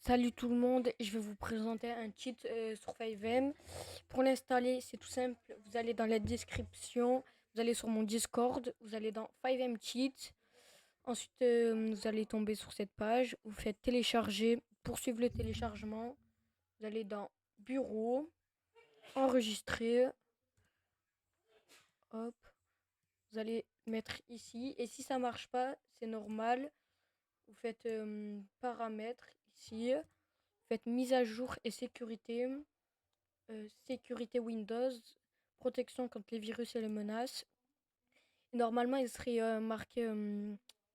Salut tout le monde, je vais vous présenter un cheat sur 5M. Pour l'installer, c'est tout simple. Vous allez dans la description, vous allez sur mon Discord, vous allez dans 5M Cheat. Ensuite, vous allez tomber sur cette page. Vous faites télécharger, poursuivre le téléchargement. Vous allez dans Bureau, enregistrer. Hop, vous allez mettre ici. Et si ça marche pas, c'est normal. Vous faites paramètres ici. Vous faites mise à jour et sécurité. Sécurité Windows, protection contre les virus et les menaces. Et normalement, il serait marqué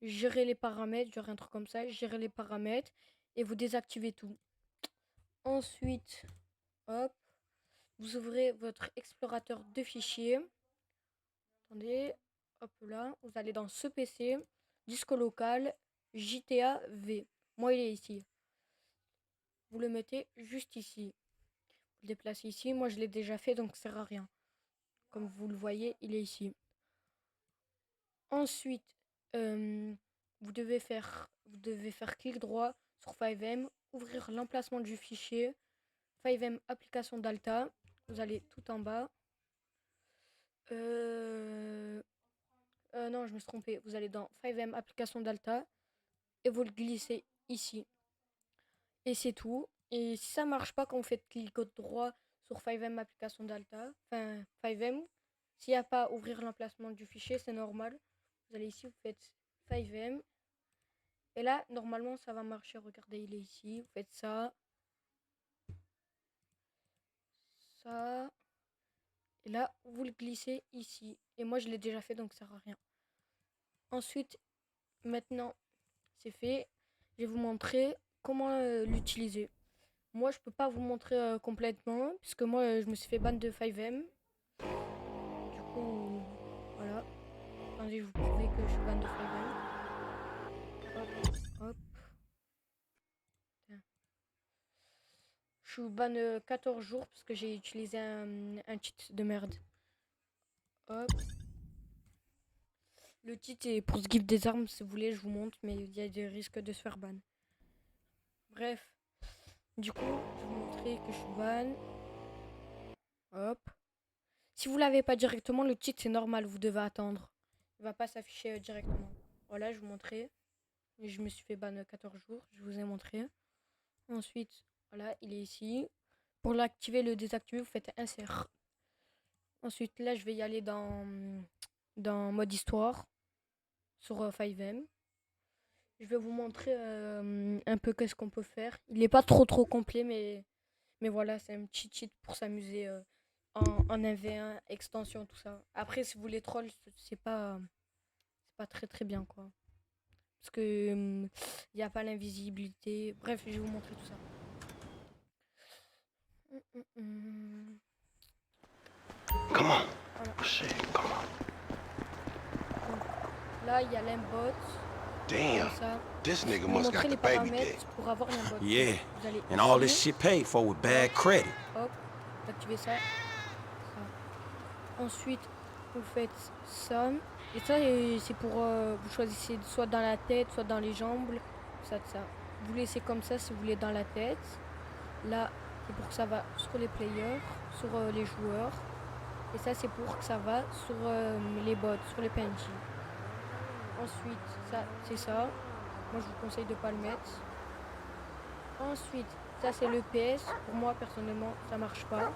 gérer les paramètres, genre un truc comme ça, gérer les paramètres, et vous désactivez tout. Ensuite, hop, vous ouvrez votre explorateur de fichiers. Attendez, hop là, vous allez dans ce PC, disque local, JTA V. Moi, il est ici. Vous le mettez juste ici. Vous le déplacez ici. Moi, je l'ai déjà fait, donc ça sert à rien. Comme vous le voyez, il est ici. Ensuite, vous devez faire clic droit sur 5M, ouvrir l'emplacement du fichier, 5M application Delta. Vous allez tout en bas. Non, je me suis trompé. Vous allez dans 5M application Delta et vous le glissez ici. Et c'est tout. Et si ça marche pas quand vous faites clic droit sur 5M application Delta, enfin 5M, s'il n'y a pas ouvrir l'emplacement du fichier, c'est normal. Vous allez ici, vous faites 5M. Et là, normalement, ça va marcher. Regardez, il est ici. Vous faites ça. Ça. Et là, vous le glissez ici. Et moi, je l'ai déjà fait, donc ça sert à rien. Ensuite, maintenant, c'est fait. Je vais vous montrer comment l'utiliser. Moi, je peux pas vous montrer complètement, puisque moi, je me suis fait ban de 5M. Du coup, voilà. Attendez, je vous prouver que je suis ban de 5M. Hop, hop. Je suis ban 14 jours parce que j'ai utilisé un cheat de merde. Hop. Le cheat est pour ce gift des armes, si vous voulez, je vous montre, mais il y a des risques de se faire ban. Bref. Du coup, je vais vous montrer que je suis ban. Hop. Si vous l'avez pas directement, le cheat c'est normal, vous devez attendre. Il va pas s'afficher directement. Voilà, je vous montrer. Je me suis fait ban 14 jours, je vous ai montré. Ensuite, voilà, il est ici. Pour l'activer, le désactiver, vous faites insert. Ensuite, là, je vais y aller dans mode histoire sur 5M. Je vais vous montrer un peu qu'est-ce qu'on peut faire. Il n'est pas trop complet, mais voilà, c'est un petit cheat pour s'amuser en 1v1, extension, tout ça. Après, si vous voulez troll, c'est pas très bien, quoi. Parce que il n'y a pas l'invisibilité. Bref, je vais vous montrer tout ça. Come on. Voilà. Shit, come on. Donc, là, il y a l'imbot. Damn. Comme ça. This Je nigga vais vous must montrer got les the baby dick. paramètres pour avoir l'imbot. Yeah, Vous allez and all ici. this shit paid for with bad credit. Hop, vous activez ça. Ensuite, vous faites ça. Et ça, c'est pour. Vous choisissez soit dans la tête, soit dans les jambes. Ça. Vous laissez comme ça si vous voulez dans la tête. Là, c'est pour que ça va sur les players, sur les joueurs. Et ça, c'est pour que ça va sur les bots, sur les PNJ. Ensuite, ça, c'est ça. Moi, je vous conseille de ne pas le mettre. Ensuite, ça, c'est le PS. Pour moi, personnellement, ça marche pas.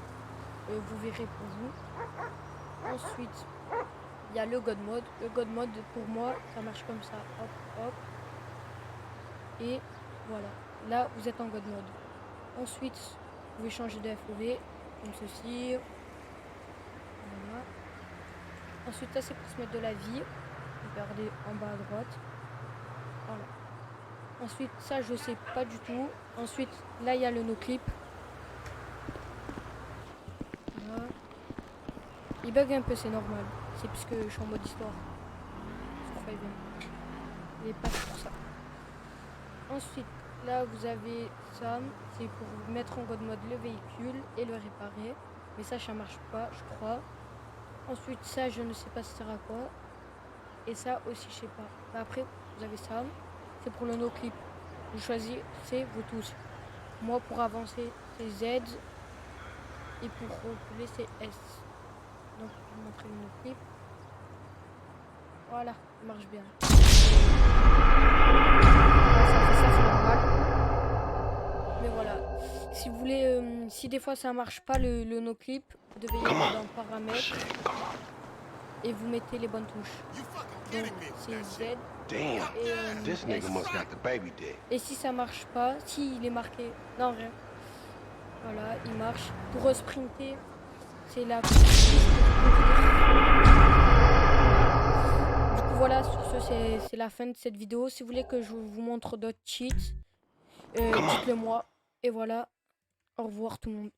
Vous verrez pour vous. Ensuite, il y a le God Mode. Le God Mode, pour moi, ça marche comme ça. Hop, hop. Et voilà. Là, vous êtes en God Mode. Ensuite, vous pouvez changer de FOV, comme ceci. Voilà. Ensuite, ça, c'est pour se mettre de la vie. Regardez en bas à droite. Voilà. Ensuite, ça, je sais pas du tout. Ensuite, là, il y a le no-clip. Voilà. Il bug un peu, c'est normal. C'est puisque je suis en mode histoire. Sur 5M. Il est pas fait pour ça. Ensuite, là, vous avez ça. C'est pour mettre en God mode le véhicule et le réparer. Mais ça marche pas, je crois. Ensuite, ça, je ne sais pas ça sert à quoi. Et ça aussi, je sais pas. Mais après, vous avez ça. C'est pour le no-clip. Vous choisissez vous tous. Moi, pour avancer, c'est Z. Et pour reculer, c'est S. Donc, je vais vous montrer une clip. Voilà, ça marche bien. Ça fait ça, c'est normal. Mais voilà. Si vous voulez, si des fois ça marche pas le no-clip, vous devez y aller dans paramètres Shit, come on. et vous mettez les bonnes touches. Donc, c'est Z. Damn. Et, This nigga S. must got the baby dick. Et si ça marche pas, si il est marqué, non rien. Voilà, il marche. Pour sprinter, c'est la. Du coup, voilà, sur ce, c'est la fin de cette vidéo. Si vous voulez que je vous montre d'autres cheats, dites-le moi. Et voilà, au revoir tout le monde.